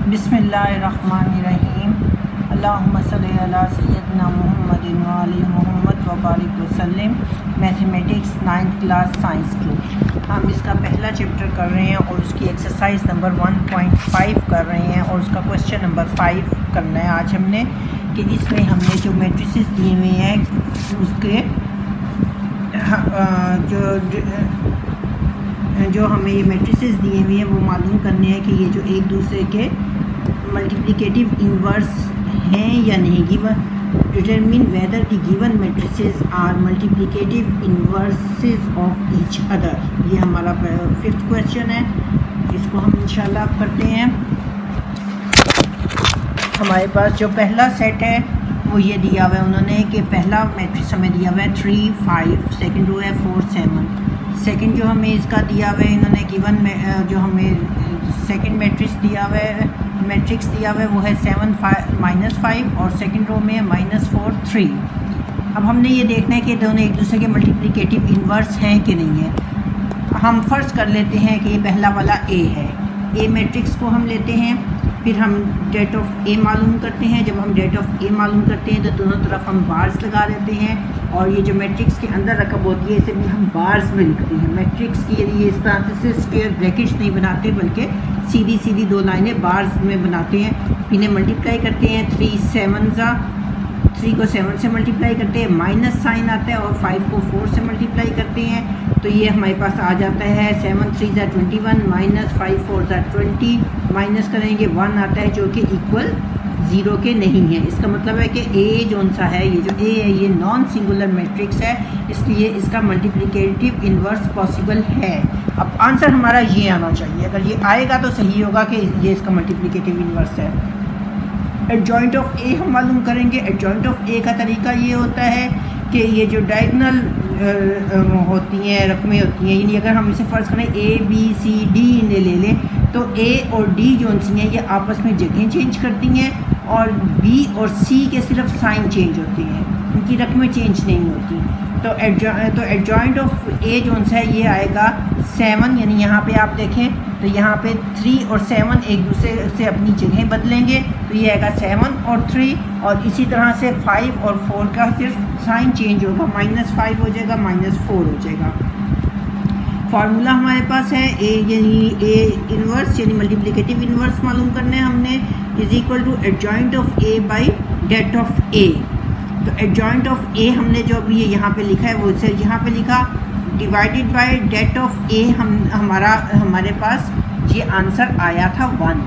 बिस्मिल्लाहिर्रहमानिर्रहीम। अल्लाहुम्मा सल्ली अला सय्यदना मुहम्मदिन व आलि मुहम्मद व बारिक वसल्लिम। मैथमेटिक्स 9th क्लास साइंस 2 हम इसका पहला चैप्टर कर रहे हैं और उसकी एक्सरसाइज नंबर 1.5 कर रहे हैं और उसका क्वेश्चन नंबर 5 करना है आज हमने। कि इसमें हमने जो मैट्रिसेस दिए हुए हैं उसके जो हमें ये मैट्रिसेस दिए हुए हैं वो मालूम करने हैं कि ये जो एक दूसरे के मल्टीप्लिकेटिव इन्वर्स हैं या नहीं। Given determine whether the given matrices are multiplicative inverses of each other. ये हमारा 5th क्वेश्चन है, इसको हम इंशाल्लाह करते हैं। हमारे पास जो पहला सेट है वो ये दिया हुआ है उन्होंने कि पहला मैट्रिक्स हमें दिया हुआ है 3, 5, सेकंड रो है 4, 7। सेकंड जो हमें इसका दिया हुआ है इन्होंने गिवन में जो हमें सेकंड मैट्रिक्स दिया हुआ है वो है 7, 5 और सेकंड रो में है -4, 3। अब हमने ये देखना है कि दोनों एक दूसरे के मल्टीप्लिकेटिव इन्वर्स हैं कि नहीं है। हम फ़र्ज़ कर लेते हैं कि ये पहला वाला ए है। ए मैट्रिक्स को हम लेते हैं, फिर हम डेट ऑफ ए मालूम करते हैं। जब हम डेट ऑफ ए मालूम करते हैं तो दोनों तरफ हम बार्स लगा देते हैं और ये जो मैट्रिक्स के अंदर रकम होती है इसे भी हम बार्स में लिखते हैं। मैट्रिक्स की यदि इस तरह से स्क्वायर ब्रैकेट्स नहीं बनाते बल्कि सीधी सीधी 2 लाइनें बार्स में बनाते हैं। इन्हें मल्टीप्लाई करते हैं, 3 को 7 से मल्टीप्लाई करते हैं, माइनस साइन आता है और 5 को 4 से मल्टीप्लाई करते हैं तो ये हमारे पास आ जाता है 7 3 21 -5 4 20। माइनस करेंगे 1 आता है जो कि इक्वल 0 के नहीं है। इसका मतलब है कि ए जोन सा है, ये जो ए है ये नॉन सिंगुलर मैट्रिक्स है, इसलिए इसका मल्टीप्लिकेटिव इन्वर्स पॉसिबल है। अब आंसर हमारा ये आना चाहिए। अगर ये आएगा तो सही होगा कि ये इसका मल्टीप्लिकेटिव इन्वर्स है। एडजॉइंट ऑफ ए हम मालूम करेंगे। एडजॉइंट ऑफ ए का तरीका ये होता है कि ये जो डायगोनल होती हैं रकमें होती हैं, यानी अगर हम इसे फ़र्ज़ करें ए बी सी डी इन्हें ले लें तो ए और डी जो सी हैं ये आपस में जगह चेंज करती हैं और बी और सी के सिर्फ साइन चेंज होते हैं, उनकी रकमें चेंज नहीं होती। तो एडजॉइंट ऑफ ए जो है ये आएगा 7, यानी यहाँ पे आप देखें तो यहाँ पे 3 और 7 एक दूसरे से अपनी जगह बदलेंगे तो ये आएगा 7 और 3। और इसी तरह से 5 और 4 का सिर्फ साइन चेंज होगा, -5 हो जाएगा, -4 हो जाएगा। फार्मूला हमारे पास है ए यानी ए इन्वर्स यानी मल्टीप्लिकेटिव इन्वर्स मालूम करना है हमने, = adjoint of A by det of A. तो एडजॉइंट ऑफ ए हमने जो अभी यहाँ पे लिखा है वो इसे यहाँ पे लिखा डिवाइडेड बाय डेट ऑफ ए। हमारे पास ये आंसर आया था 1,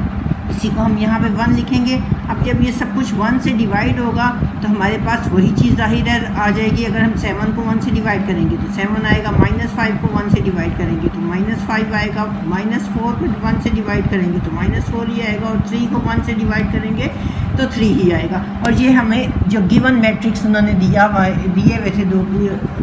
इसी को हम यहाँ पे 1 लिखेंगे। अब जब ये सब कुछ 1 से डिवाइड होगा तो हमारे पास वही चीज़ ज़ाहिर आ जाएगी। अगर हम 7 को 1 से डिवाइड करेंगे तो 7 आएगा, -5 को 1 से डिवाइड करेंगे तो -5 आएगा, -4 को 1 से डिवाइड करेंगे तो -4 ही आएगा और 3 को 1 से डिवाइड करेंगे तो 3 ही आएगा। और ये हमें जो गिवन मैट्रिक्स उन्होंने दिए हुए थे 2,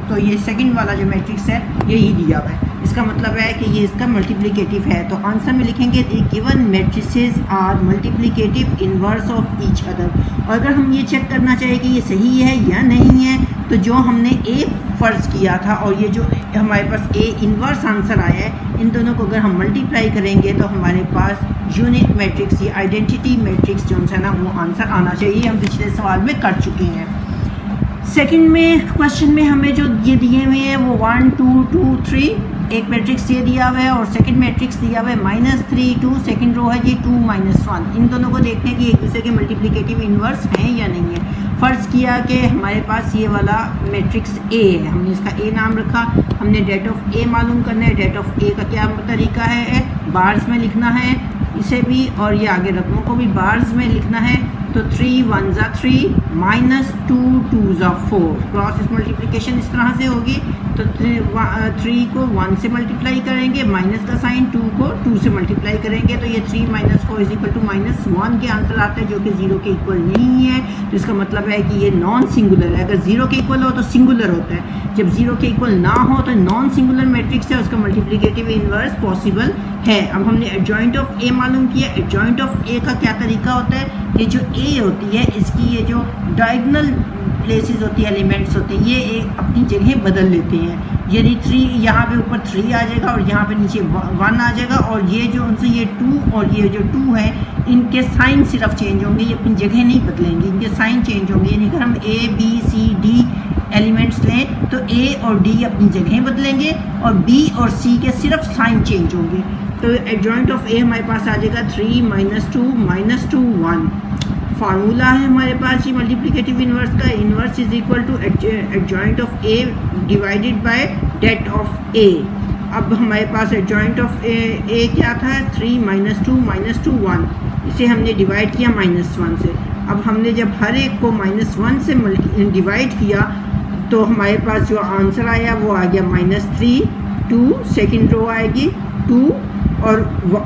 तो ये सेकंड वाला जो मैट्रिक्स है यही दिया हुआ है। इसका मतलब है कि ये इसका मल्टीप्लिकेटिव है। तो आंसर में लिखेंगे given matrices are multiplicative inverse of each other. और अगर हम ये चेक करना चाहें कि ये सही है या नहीं है तो जो हमने ए फ़र्ज़ किया था और ये जो हमारे पास ए इन्वर्स आंसर आया है इन दोनों को अगर हम मल्टीप्लाई करेंगे तो हमारे पास यूनिट मैट्रिक्स या आइडेंटिटी मैट्रिक्स जो है ना वो आंसर आना चाहिए। हम पिछले सवाल में कर चुके हैं। सेकंड में क्वेश्चन में हमें जो ये दिए हुए हैं वो 1 2 2 3 एक मैट्रिक्स ये दिया हुआ है और सेकंड मैट्रिक्स दिया हुआ है -3 2। सेकंड रो है ये 2 -1। इन दोनों को देखते हैं कि एक दूसरे के मल्टीप्लिकेटिव इन्वर्स हैं या नहीं है। फ़र्ज़ किया कि हमारे पास ये वाला मैट्रिक्स ए है, हमने इसका ए नाम रखा। हमने डेट ऑफ ए मालूम करना है। डेट ऑफ ए का क्या तरीका है, बार्स में लिखना है इसे भी और ये आगे रकमों को भी बार्स में लिखना है। तो 3 1 3 -2 2 4 क्रॉस मल्टीप्लिकेशन इस तरह से होगी। तो 3 को 1 से मल्टीप्लाई करेंगे, माइनस का साइन, 2 को 2 से मल्टीप्लाई करेंगे तो ये 3 - 4 = -1 के आंसर आता है जो कि 0 के इक्वल नहीं है। तो इसका मतलब है कि ये नॉन सिंगुलर है। अगर 0 के इक्वल हो तो सिंगुलर होता है, जब 0 के इक्वल ना हो तो नॉन सिंगुलर मैट्रिक्स है, उसका मल्टीप्लिकेटिव इन्वर्स पॉसिबल है। अब हमने एडजॉइंट ऑफ ए मालूम किया। एडजॉइंट ऑफ ए का क्या तरीका होता है, ये जो ए होती है इसकी ये जो डायगोनल प्लेसेस होती है, एलिमेंट्स होते हैं, ये एक अपनी जगह बदल लेते हैं। यानी 3 यहाँ पे ऊपर 3 आ जाएगा और यहाँ पे नीचे 1 आ जाएगा, और ये जो उनसे ये 2 और ये जो 2 है इनके साइन सिर्फ चेंज होंगे, ये अपनी जगह नहीं बदलेंगे, इनके साइन चेंज होंगे। यानी अगर हम A B C D elements लें तो A और D अपनी जगह बदलेंगे और B और C के सिर्फ साइन चेंज होंगे। तो एडजॉइंट ऑफ A हमारे पास आ जाएगा 3 -2 -2 1। फार्मूला है हमारे पास ये मल्टीप्लिकेटिव इन्वर्स का, inverse is equal to adjoint of A divided by det of A। अब हमारे पास एडजॉइंट ऑफ A क्या था, 3 -2 -2 1, इसे हमने डिवाइड किया -1 से। अब हमने जब हर एक को -1 से डिवाइड किया तो हमारे पास जो आंसर आया वो आ गया -3 2, सेकेंड रो आएगी 2 और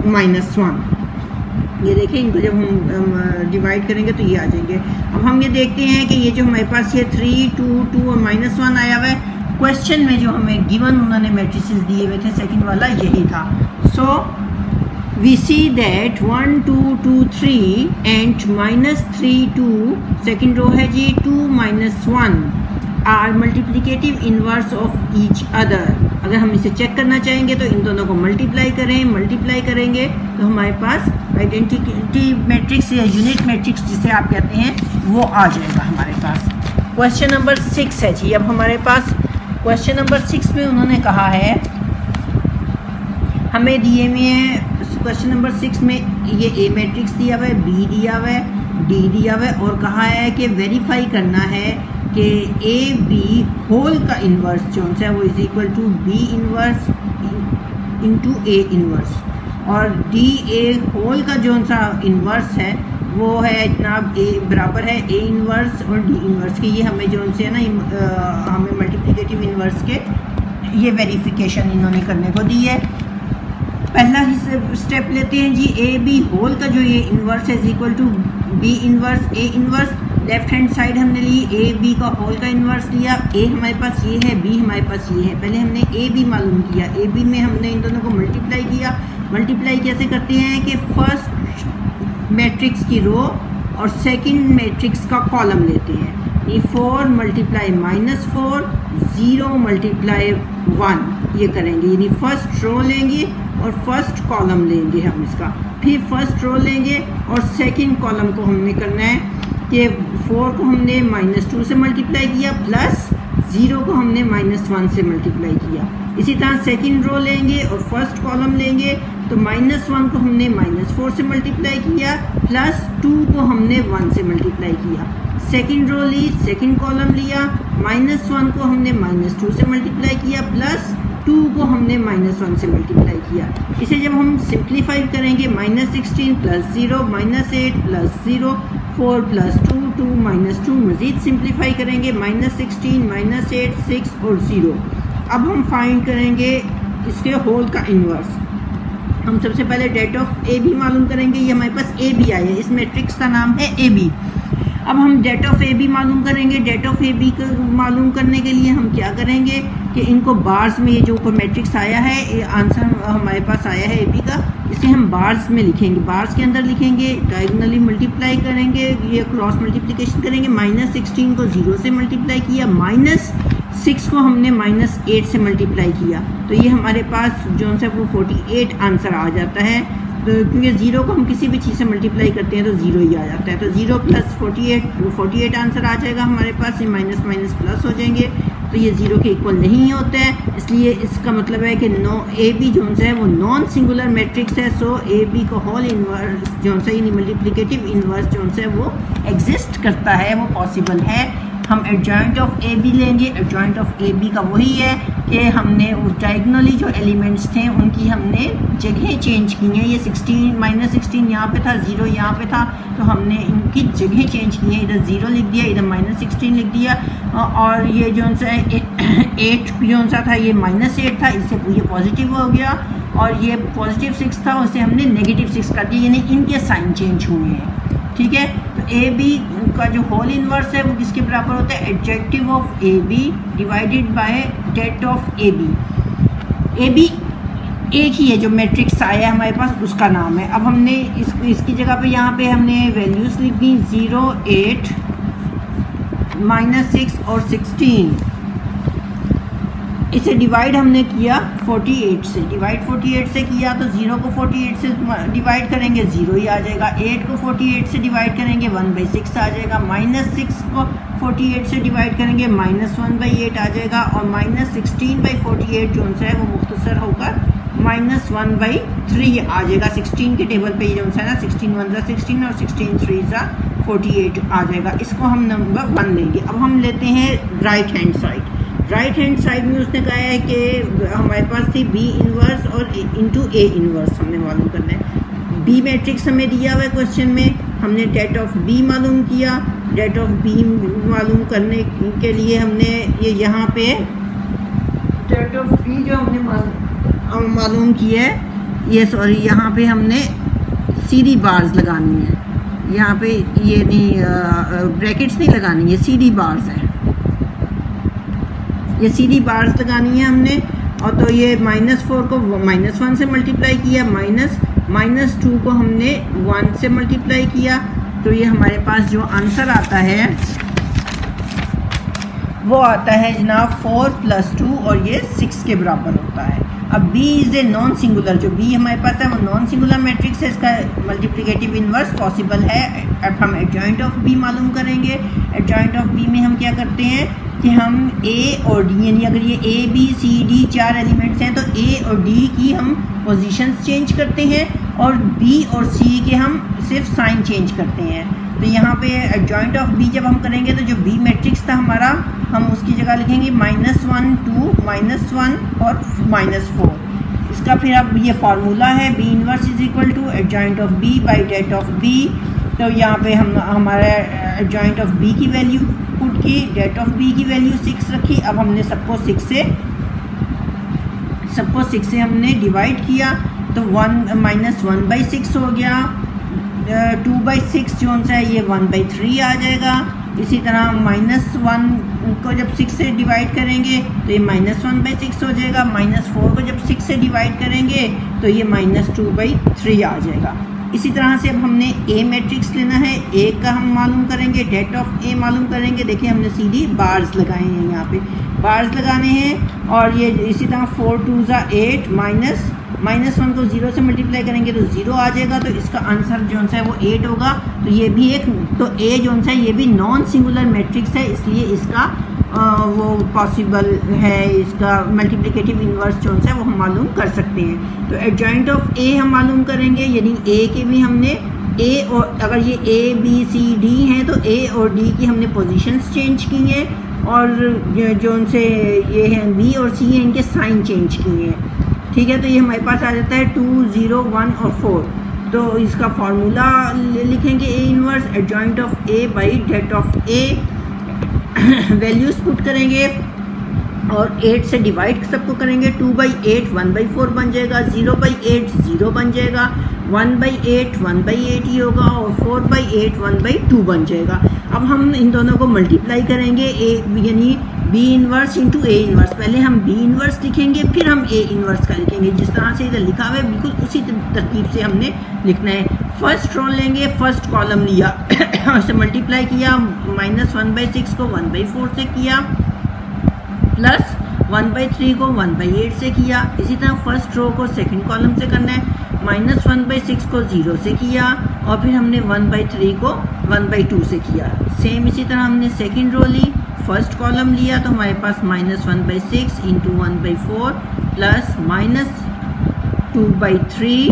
-1। ये देखें, इनको जब हम डिवाइड करेंगे तो ये आ जाएंगे। अब हम ये देखते हैं कि ये जो हमारे पास ये 3 2 2 और -1 आया हुआ है, क्वेश्चन में जो हमें गिवन उन्होंने मैट्रिसेस दिए हुए थे सेकंड वाला यही था। So we see that 1 2 2 3 and -3 2, second row है जी 2 -1 are multiplicative inverse of each other. अगर हम इसे चेक करना चाहेंगे तो इन दोनों को मल्टीप्लाई करेंगे तो हमारे पास आइडेंटिटी मैट्रिक्स या यूनिट मैट्रिक्स जिसे आप कहते हैं वो आ जाएगा हमारे पास। क्वेश्चन नंबर 6 है जी। अब हमारे पास क्वेश्चन नंबर 6 में उन्होंने कहा है, हमें दिए हुए हैं क्वेश्चन नंबर 6 में ये A मैट्रिक्स दिया हुआ है, B दिया हुआ है, D दिया हुआ है और कहा है कि वेरीफाई करना है कि AB होल का इन्वर्स जो है वो is equal to B inverse into A inverse, और DA होल का जो सा इन्वर्स है वो है जनाब A बराबर है A इन्वर्स और D इन्वर्स के। ये हमें जो है ना हमें मल्टीप्लिकेटिव इन्वर्स के ये वेरिफिकेशन इन्होंने करने को दी है। पहला ही स्टेप लेते हैं जी, AB होल का जो ये इन्वर्स है is equal to B inverse A inverse. Left hand side हमने ली, AB का होल का इन्वर्स लिया, A हमारे पास ये है, B हमारे पास ये है। पहले हमने AB मालूम किया, AB में हमने इन दोनों को मल्टीप्लाई किया। मल्टीप्लाई कैसे करते हैं कि फर्स्ट मैट्रिक्स की रो और सेकंड मैट्रिक्स का कॉलम लेते हैं। ये 4 मल्टीप्लाई -4 0 मल्टीप्लाई 1 ये करेंगे, यानी फर्स्ट रो लेंगे और फर्स्ट कॉलम लेंगे हम इसका, फिर फर्स्ट रो लेंगे और सेकंड कॉलम को हमने करना है कि 4 को हमने -2 से मल्टीप्लाई किया प्लस 0 को हमने -1 से मल्टीप्लाई किया। इसी तरह सेकंड रो लेंगे और फर्स्ट कॉलम लेंगे तो -1 को हमने -4 से मल्टीप्लाई किया प्लस 2 को हमने 1 से मल्टीप्लाई किया। सेकंड रो ली, सेकंड कॉलम लिया, -1 को हमने -2 से मल्टीप्लाई किया प्लस 2 को हमने -1 से मल्टीप्लाई किया। इसे जब हम सिंप्लीफाई करेंगे -16 + 0 -8 + 0 4 + 2 2 -2 मज़ीद सिंप्लीफाई करेंगे -16 -8 6 और 0। अब हम फाइंड करेंगे इसके होल का इन्वर्स। हम सबसे पहले डेट ऑफ AB मालूम करेंगे। ये हमारे पास AB आई है, इस मैट्रिक्स का नाम है AB। अब हम डेट ऑफ AB मालूम करेंगे। डेट ऑफ AB को मालूम करने के लिए हम क्या करेंगे कि इनको बार्स में, ये जो ऊपर मैट्रिक्स आया है, ये आंसर हमारे पास आया है AB का, इसे हम बार्स में लिखेंगे। बार्स के अंदर लिखेंगे, डायगोनली मल्टीप्लाई करेंगे, ये क्रॉस मल्टीप्लिकेशन करेंगे। -16 को 0 से मल्टीप्लाई किया, -6 को हमने -8 से मल्टीप्लाई किया, तो ये हमारे पास जो है वो 48 आंसर आ जाता है। तो क्योंकि 0 को हम किसी भी चीज़ से मल्टीप्लाई करते हैं तो 0 ही आ जाता है, तो 0 + 48 आंसर आ जाएगा हमारे पास। ये माइनस माइनस प्लस हो जाएंगे तो ये 0 के इक्वल नहीं होता है, इसलिए इसका मतलब है कि AB जो है वो नॉन सिंगुलर मैट्रिक्स है। सो AB का होल इन्वर्स जो है यानी मल्टीप्लिकेटिव इन्वर्स जो है वो एग्जिस्ट करता है, वो पॉसिबल है। हम एडजॉइंट ऑफ AB लेंगे। एडजॉइंट ऑफ AB का वही है कि हमने उस डायगोनली जो एलिमेंट्स थे उनकी हमने जगह चेंज की हैं। ये -16 यहाँ पे था, 0 यहाँ पे था, तो हमने इनकी जगह चेंज की है। इधर 0 लिख दिया, इधर -16 लिख दिया, और ये जो सा 8 जो सा था ये -8 था, इससे ये पॉजिटिव हो गया, और ये +6 था उसे हमने -6 कर दिया, यानी इनके साइन चेंज हुए हैं। ठीक है, तो AB का जो होल इन्वर्स है वो किसके बराबर होता है, adjective of AB divided by det of AB। AB एक ही है जो मैट्रिक्स आया है हमारे पास, उसका नाम है। अब हमने इसकी जगह पे यहाँ पे हमने वैल्यूज़ लिख दी 0 8 -6 और 16, इसे डिवाइड हमने किया 48 से। डिवाइड 48 से किया तो 0 को 48 से डिवाइड करेंगे 0 ही आ जाएगा। 8 को 48 से डिवाइड करेंगे 1/6 आ जाएगा। -6 को 48 से डिवाइड करेंगे -1/8 आ जाएगा। और -16/48 जो सा है वो मुख्तसर होकर -1/3 आ जाएगा। 16 के टेबल पे जो सा है ना 16 1 ज़ा 16 और 16 3 ज़ा 48 आ जाएगा। इसको हम नंबर 1 लेंगे। अब हम लेते हैं right hand side. Right hand side में उसने कहा है कि हमारे पास थी बी इनवर्स और इंटू ए इनवर्स हमने मालूम करना है। बी मैट्रिक्स हमें दिया हुआ है क्वेश्चन में, हमने डेट ऑफ बी मालूम किया। डेट ऑफ बी मालूम करने के लिए हमने ये यहाँ पे डेट ऑफ बी जो हमने मालूम किया है ये सॉरी यहाँ पे हमने सीधी बार्स लगानी है। यहाँ पे ये नहीं ब्रैकेट्स नहीं लगानी, ये सीधी बार्स है, ये सीधी बार्स लगानी है हमने। और तो ये -4 को -1 से मल्टीप्लाई किया, -2 को हमने 1 से मल्टीप्लाई किया। तो ये हमारे पास जो आंसर आता है वो आता है जनाब 4 + 2 और ये 6 के बराबर होता है। अब B is a non singular, जो B हमारे पास है वो नॉन सिंगुलर मैट्रिक्स है, इसका मल्टीप्लिकेटिव इन्वर्स पॉसिबल है। अब हम एडजॉइंट ऑफ B मालूम करेंगे। एडजॉइंट ऑफ B में हम क्या करते हैं कि हम A और D, यानी अगर ये A B C D 4 elements हैं तो A और D की हम पोजीशंस चेंज करते हैं और B और C के हम सिर्फ साइन चेंज करते हैं। तो यहाँ पे एडजॉइंट ऑफ B जब हम करेंगे तो जो B मैट्रिक्स था हमारा हम उसकी जगह लिखेंगे -1 2 -1 और -4। इसका फिर अब ये फार्मूला है B inverse is equal to adjoint of B by det of B। तो यहाँ पे हम हमारा एडजॉइंट ऑफ B की वैल्यू पुट की, डेट ऑफ B की वैल्यू 6 रखी। अब हमने सबको 6 से हमने डिवाइड किया तो 1/6 हो गया। 2/6 जो सा है ये 1/3 आ जाएगा। इसी तरह -1 को जब 6 से डिवाइड करेंगे तो ये -1/6 हो जाएगा। -4 को जब 6 से डिवाइड करेंगे तो ये -2/3 आ जाएगा। इसी तरह से अब हमने ए मैट्रिक्स लेना है, ए का हम मालूम करेंगे, डेट ऑफ ए मालूम करेंगे। देखिए हमने सीधी बार्स लगाए हैं, यहाँ पे बार्स लगाने हैं। और ये इसी तरह 4 2 ज़ा 8 -1 को 0 से मल्टीप्लाई करेंगे तो 0 आ जाएगा। तो इसका आंसर जो सा है वो 8 होगा। तो ये भी एक, तो ए जो सा है ये भी नॉन सिंगुलर मैट्रिक्स है, इसलिए इसका वो पॉसिबल है, इसका मल्टीप्लिकेटिव इन्वर्स जो है वो हम मालूम कर सकते हैं। तो एडजॉइंट ऑफ ए हम मालूम करेंगे, यानी ए के भी हमने ए और अगर ये ए बी सी डी हैं तो ए और डी की हमने पोजीशंस चेंज की हैं और जो उनसे ये हैं बी और सी हैं इनके साइन चेंज किए हैं। ठीक है, तो ये हमारे पास आ जाता है 2 0 1 और 4। तो इसका फार्मूला लिखेंगे A inverse adjoint of A by det of A. Values put करेंगे और 8 से डिवाइड सबको करेंगे। 2/8 1/4 बन जाएगा, 0/8 0 बन जाएगा, 1/8 1/8 ही होगा और 4/8 1/2 बन जाएगा। अब हम इन दोनों को मल्टीप्लाई करेंगे, ए यानी B inverse into A inverse. पहले हम बी इनवर्स लिखेंगे फिर हम ए इनवर्स का लिखेंगे, जिस तरह से इधर लिखा हुआ है बिल्कुल उसी तरतीब से हमने लिखना है। फर्स्ट रो लेंगे, फर्स्ट कॉलम लिया उसे मल्टीप्लाई किया, -1/6 को 1/4 से किया, प्लस 1/3 को 1/8 से किया। इसी तरह फर्स्ट रो को सेकंड कॉलम से करना है, -1/6 को 0 से किया और फिर हमने 1/3 को 1/2 से किया। सेम इसी तरह हमने सेकंड रो ली, फर्स्ट कॉलम लिया तो हमारे पास -1/6 इंटू 1/4 प्लस -2/3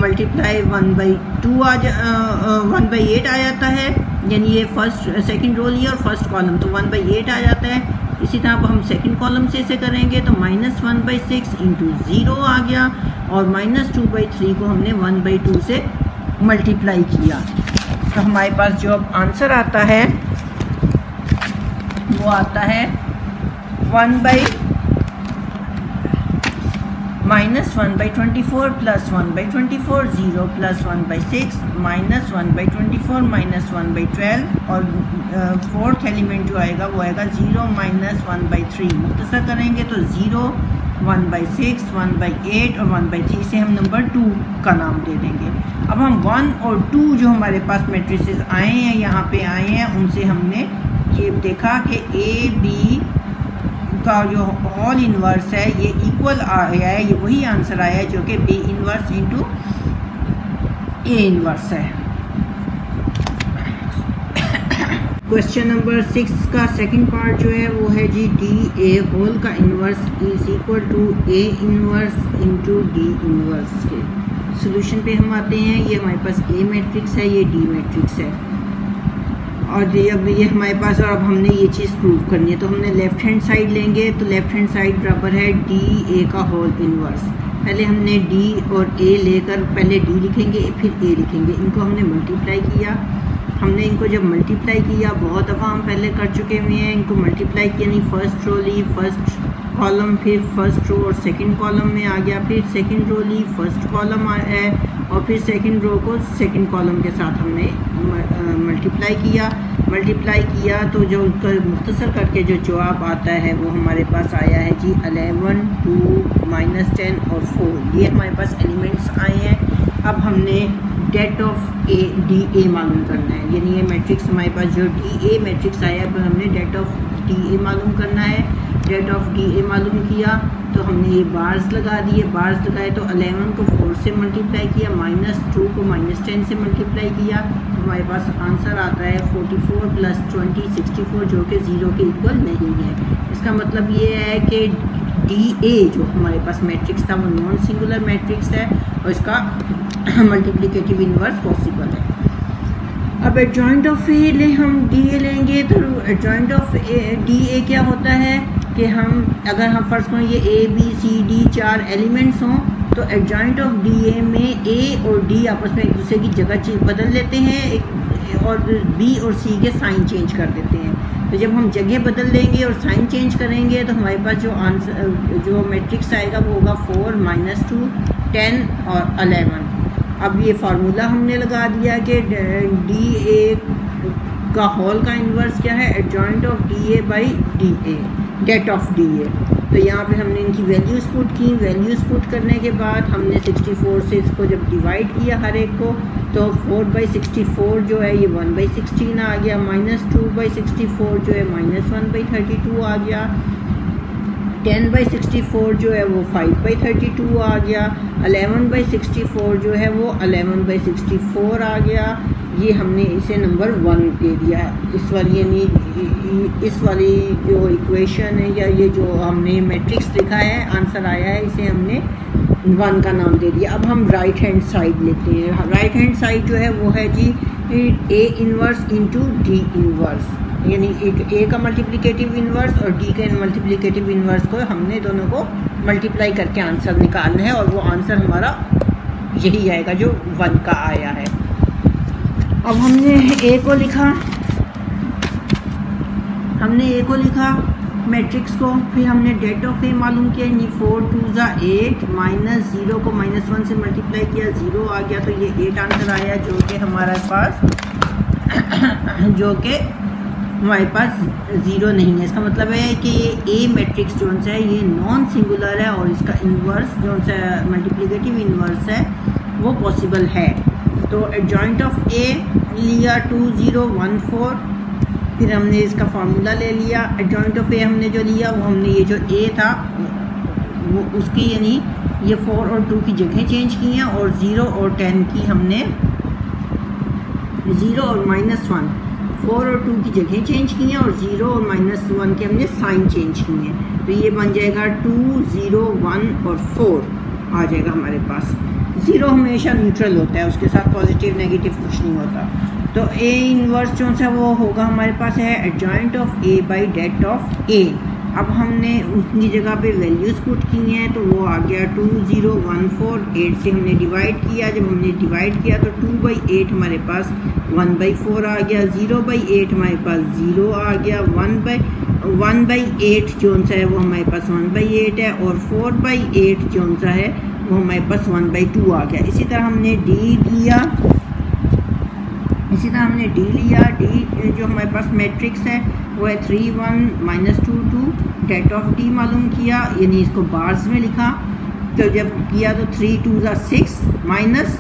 मल्टीप्लाई 1/2 1/8 आ जाता है, यानी ये फर्स्ट सेकंड रो लिया और फर्स्ट कॉलम तो 1/8 आ जाता है। इसी तरह अब हम सेकंड कॉलम से इसे करेंगे तो -1/6 इंटू 0 आ गया और -2/3 को हमने 1/2 से मल्टीप्लाई किया। तो हमारे पास जो अब आंसर आता है वो आता है -1/24 प्लस 1/24 0 प्लस 1/6 -1/24 -1/12 और फोर्थ एलिमेंट जो आएगा वो आएगा 0 -1/3। मुख्तसर करेंगे तो 0 1/6, 1/8 और 1/3 से हम नंबर 2 का नाम दे देंगे। अब हम 1 और 2 जो हमारे पास मैट्रिसेस आए हैं, यहाँ पे आए हैं, उनसे हमने ये देखा कि ए बी का जो होल इन्वर्स है ये इक्वल आया है, ये वही आंसर आया है जो कि B inverse into A inverse है। क्वेश्चन नंबर 6 का सेकंड पार्ट जो है वो है जी डी ए होल का inverse is equal to A inverse into D inverse के सोल्यूशन पे हम आते हैं। ये हमारे पास ए मैट्रिक्स है, ये डी मैट्रिक्स है और ये हमारे पास, और अब हमने ये चीज़ प्रूव करनी है तो हमने लेफ़्ट हैंड साइड लेंगे। तो लेफ़्ट हैंड साइड बराबर है डी ए का होल इन्वर्स। पहले हमने डी और ए लेकर पहले डी लिखेंगे फिर ए लिखेंगे, इनको हमने मल्टीप्लाई किया। हमने इनको जब मल्टीप्लाई किया, बहुत दफ़ा हम पहले कर चुके हुए हैं, इनको मल्टीप्लाई किया नहीं, फर्स्ट रो ली फर्स्ट कॉलम, फिर फर्स्ट रो और सेकंड कॉलम में आ गया, फिर सेकंड रो ली फर्स्ट कॉलम है और फिर सेकंड रो को सेकंड कॉलम के साथ हमने मल्टीप्लाई किया तो जो उसका मुख्तसर करके जो जवाब आता है वो हमारे पास आया है जी 11, 2, -10 और 4। ये हमारे पास एलिमेंट्स आए हैं। अब हमने det of A D A मालूम करना है, यानी ये मैट्रिक्स हमारे पास जो डी ए मैट्रिक्स आया है, पर हमने डेट ऑफ डी ए मालूम करना है। डेट ऑफ डी ए मालूम किया तो हमने ये बार्स लगा दिए, बार्स लगाए तो 11 को 4 से मल्टीप्लाई किया, -2 को -10 से मल्टीप्लाई किया, तो हमारे पास आंसर आता है 44 + 20 64, जो कि 0 के इक्वल नहीं है। इसका मतलब ये है कि डी ए जो हमारे पास मैट्रिक्स था वो नॉन सिंगुलर मैट्रिक्स है और इसका मल्टीप्लिकेटिव इन्वर्स पॉसिबल है। अब एडजॉइंट ऑफ ए ले हम डी ए लेंगे तो एडजॉइंट ऑफ डी ए क्या होता है कि अगर हम फर्स्ट करें ये A B C D 4 elements हों तो एडजॉइंट ऑफ डी ए में ए और डी आपस में एक दूसरे की जगह बदल लेते हैं और बी और सी के साइन चेंज कर देते हैं। तो जब हम जगह बदल देंगे और साइन चेंज करेंगे तो हमारे पास जो आंसर जो मैट्रिक्स आएगा वो होगा 4, -2, 10 और 11। अब ये फार्मूला हमने लगा दिया कि डी ए का होल का इन्वर्स क्या है, adjoint of D A by D A, det of D A. तो यहाँ पे हमने इनकी वैल्यूज़ पुट की, वैल्यूज़ पुट करने के बाद हमने 64 से इसको जब डिवाइड किया हर एक को तो 4/64 जो है ये 1/16 आ गया, -2/64 जो है -1/32 आ गया, 10/64 जो है वो 5/32 आ गया, 11/64 जो है वो 11/64 आ गया। ये हमने इसे नंबर 1 दे दिया। इस वाली यानी इस वाली जो इक्वेशन है या ये जो हमने मैट्रिक्स लिखा है आंसर आया है, इसे हमने 1 का नाम दे दिया। अब हम राइट हैंड साइड लेते हैं। राइट हैंड साइड जो है वो है जी ए इन्वर्स इंटू डी इन्वर्स, यानी एक ए का मल्टीप्लिकेटिव इन्वर्स और डी का मल्टीप्लिकेटिव इन्वर्स को हमने दोनों को मल्टीप्लाई करके आंसर निकालना है और वो आंसर हमारा यही आएगा जो 1 का आया है। अब हमने ए को लिखा मैट्रिक्स को, फिर हमने डेट ऑफ ए मालूम किया, यानी 4 2 8 -0 को -1 से मल्टीप्लाई किया, 0 आ गया, तो ये 8 आंसर आया जो कि हमारे पास 0 नहीं है। इसका मतलब है कि ये ए मैट्रिक्स जो है ये नॉन सिंगुलर है और इसका इन्वर्स जो मल्टीप्लिकेटिव इन्वर्स है वो पॉसिबल है। तो एडजॉइंट ऑफ ए लिया 2 0 1 4, फिर हमने इसका फार्मूला ले लिया। एडजॉइंट ऑफ ए हमने जो लिया वो हमने ये जो ए था वो उसकी यानी ये 4 और 2 की जगह चेंज की हैं और 0 और 10 की हमने 0 और -1 4 और 2 की जगह चेंज की हैं और 0 और -1 के हमने साइन चेंज किए हैं। तो ये बन जाएगा 2 0 1 और 4 आ जाएगा हमारे पास। 0 हमेशा न्यूट्रल होता है, उसके साथ पॉजिटिव नेगेटिव कुछ नहीं होता। तो ए इन्वर्स जो सा वो होगा हमारे पास है adjoint of A by det of A. अब हमने उसकी जगह पे वैल्यूज़ पुट की हैं तो वो आ गया 2 0 1 4, 8 से हमने डिवाइड किया। जब हमने डिवाइड किया तो 2/8 हमारे पास 1/4 आ गया, 0/8 हमारे पास 0 आ गया, 1/8 जो सा है वो हमारे पास 1/8 है और 4/8 जो सा है वो हमारे पास 1/2 आ गया। इसी तरह हमने डी लिया, डी जो हमारे पास मैट्रिक्स है वो है 3 1 -2 2 डेट ऑफ डी मालूम किया, यानी इसको बार्स में लिखा। तो जब किया तो 3 2 6 माइनस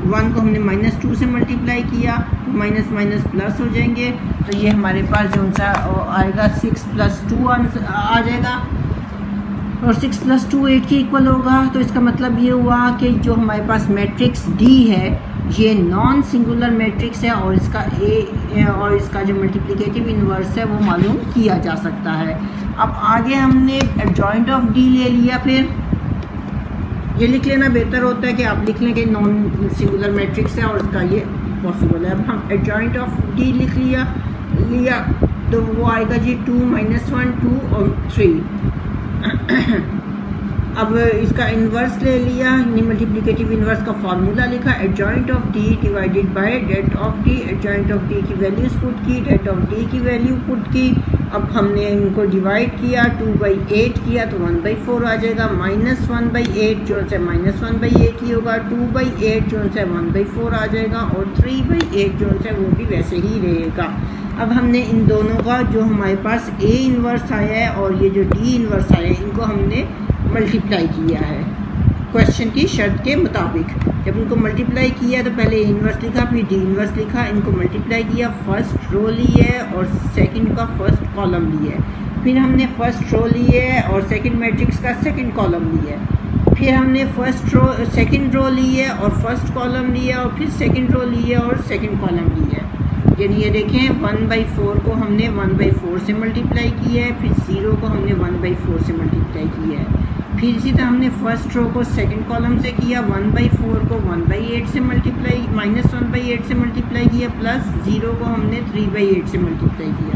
1 को हमने -2 से मल्टीप्लाई किया तो माइनस माइनस प्लस हो जाएंगे। तो ये हमारे पास जो सा आएगा 6 + 2 आ जाएगा और 6 + 2 8 के इक्वल होगा। तो इसका मतलब ये हुआ कि जो हमारे पास मैट्रिक्स डी है ये नॉन सिंगुलर मैट्रिक्स है और इसका और इसका जो मल्टीप्लिकेटिव इन्वर्स है वो मालूम किया जा सकता है। अब आगे हमने एडजॉइंट ऑफ डी ले लिया, फिर ये लिख लेना बेहतर होता है कि आप लिख लें कि नॉन सिंगुलर मैट्रिक्स है और इसका ये पॉसिबल है। अब हम एडजॉइंट ऑफ डी लिख लिया तो वो आएगा जी 2 - 1 2 और 3। अब इसका इन्वर्स ले लिया, मल्टीप्लिकेटिव इन्वर्स का फार्मूला लिखा, adjoint of D divided by det of D. Adjoint of D की वैल्यूज पुट की, डेट ऑफ डी की वैल्यू पुट की। अब हमने इनको डिवाइड किया, 2/8 किया तो 1/4 आ जाएगा। -1/8 जो है -1/8 ही होगा, 2/8 जो है 1/4 आ जाएगा और 3/8 जो है वो भी वैसे ही रहेगा। अब हमने इन दोनों का जो हमारे पास ए इन्वर्स आया है और ये जो डी इन्वर्स आया है इनको हमने मल्टीप्लाई किया है क्वेश्चन की शर्त के मुताबिक। जब इनको मल्टीप्लाई किया तो पहले इन्वर्स लिखा, फिर डी इन्वर्स लिखा, इनको मल्टीप्लाई किया, फर्स्ट रो ली है और सेकंड का फर्स्ट कॉलम लिया है। फिर हमने फर्स्ट रो ली है और सेकंड मैट्रिक्स का सेकंड कॉलम लिया है। फिर हमने सेकंड रो ली है और फर्स्ट कॉलम लिया और फिर सेकंड रो ली है और सेकंड कॉलम लिया है। यानी ये देखें 1/4 को हमने 1/4 से मल्टीप्लाई किया है, फिर 0 को हमने 1/4 से मल्टीप्लाई किया है। फिर इसी तरह हमने फर्स्ट रो को सेकंड कॉलम से किया, 1/4 को 1/8 से मल्टीप्लाई -1/8 से मल्टीप्लाई किया, प्लस 0 को हमने 3/8 से मल्टीप्लाई किया।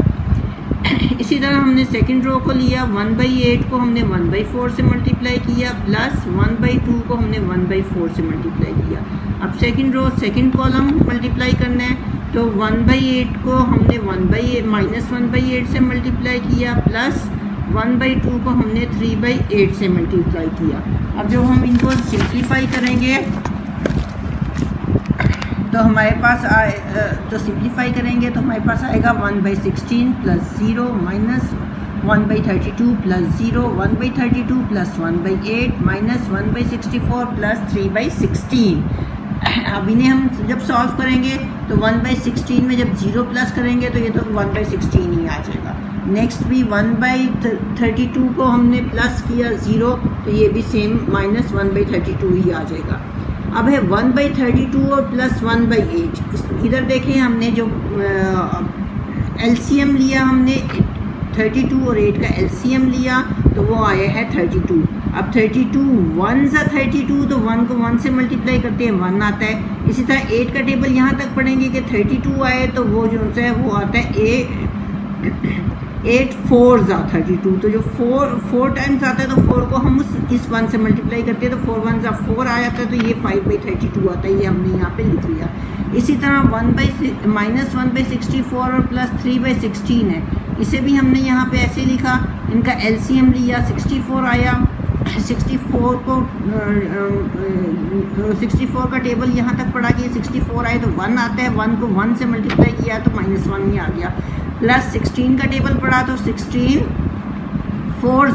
इसी तरह हमने सेकंड रो को लिया, 1/8 को हमने 1/4 से मल्टीप्लाई किया, प्लस 1/2 को हमने 1/4 से मल्टीप्लाई किया। अब second row second column multiply करना है तो 1/8 को हमने -1/8 से मल्टीप्लाई किया, प्लस 1/2 को हमने 3/8 से मल्टीप्लाई किया। अब जब हम इनको सिंप्लीफाई करेंगे तो हमारे पास सिंप्लीफाई करेंगे तो हमारे पास आएगा 1/16 + 0 - 1/32 + 0 1/32 + 1/8 - 1/64 + 3/16। अब इन्हें हम जब सॉल्व करेंगे तो 1/16 में जब 0 प्लस करेंगे तो ये तो 1/16 ही आ जाएगा। नेक्स्ट भी 1/32 को हमने प्लस किया 0 तो ये भी सेम -1/32 ही आ जाएगा। अब है 1/32 और प्लस 1/8। इधर देखें हमने जो एलसीएम लिया, हमने 32 और 8 का एलसीएम लिया तो वो आया है 32। अब 32 1 सा 32 तो 1 को 1 से मल्टीप्लाई करते हैं 1 आता है। इसी तरह 8 का टेबल यहाँ तक पढ़ेंगे कि 32 आए तो वो जो है वो आता है 8 4 32। तो जो 4 टाइम्स आता है तो 4 को हम इस 1 से मल्टीप्लाई करते हैं तो 4 1 4 आ जाता है तो ये 5/32 आता है। ये हमने यहाँ पे लिख लिया। इसी तरह -1/64 और प्लस 3/16 है, इसे भी हमने यहाँ पे ऐसे लिखा। इनका एलसीएम लिया 64 आया। 64 का टेबल यहाँ तक पढ़ा कि 64 आए तो 1 आता है। 1 को 1 से मल्टीप्लाई किया तो -1 ही आ गया। प्लस 16 का टेबल पढ़ा तो 16 4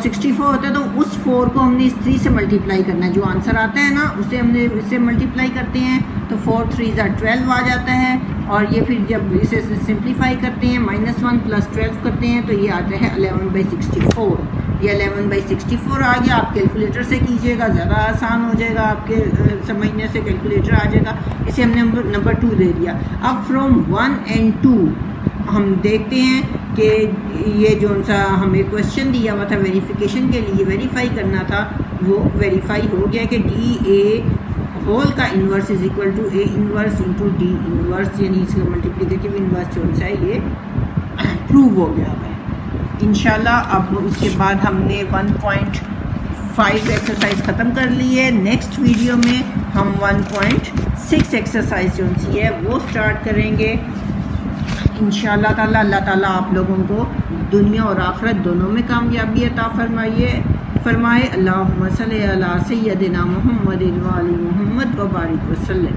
64 होता है तो उस 4 को हमने इस 3 से मल्टीप्लाई करना है। जो आंसर आता है ना उसे हमने इससे मल्टीप्लाई करते हैं तो 4 3 12 आ जाता है। और ये फिर जब इसे सिंप्लीफाई करते हैं -1 + 12 करते हैं तो ये आता है 11/64। ये 11/64 आ गया। आप कैलकुलेटर से कीजिएगा, ज़्यादा आसान हो जाएगा, आपके समझने से कैलकुलेटर आ जाएगा। इसे हमने नंबर 2 दे दिया। अब फ्रॉम 1 and 2 हम देखते हैं कि ये जो सा हमें क्वेश्चन दिया हुआ था वेरिफिकेशन के लिए, वेरीफाई करना था, वो वेरीफाई हो गया कि DA होल का inverse is equal to A inverse into D inverse, यानी इसका मल्टीप्लिकेटिव इन्वर्स जो सा है ये प्रूव हो गया है इंशाल्लाह। अब उसके बाद हमने 1.5 एक्सरसाइज ख़त्म कर ली है। नेक्स्ट वीडियो में हम 1.6 एक्सरसाइज जो सी है वो स्टार्ट करेंगे इंशाल्लाह ताला। अल्लाह ताला आप लोगों को दुनिया और आखिरत दोनों में कामयाबी अता फरमाए। अल्लाहुम्मा सल्ली अला सय्यदिना मुहम्मद व आलि मुहम्मद व बारिक वसल्लम।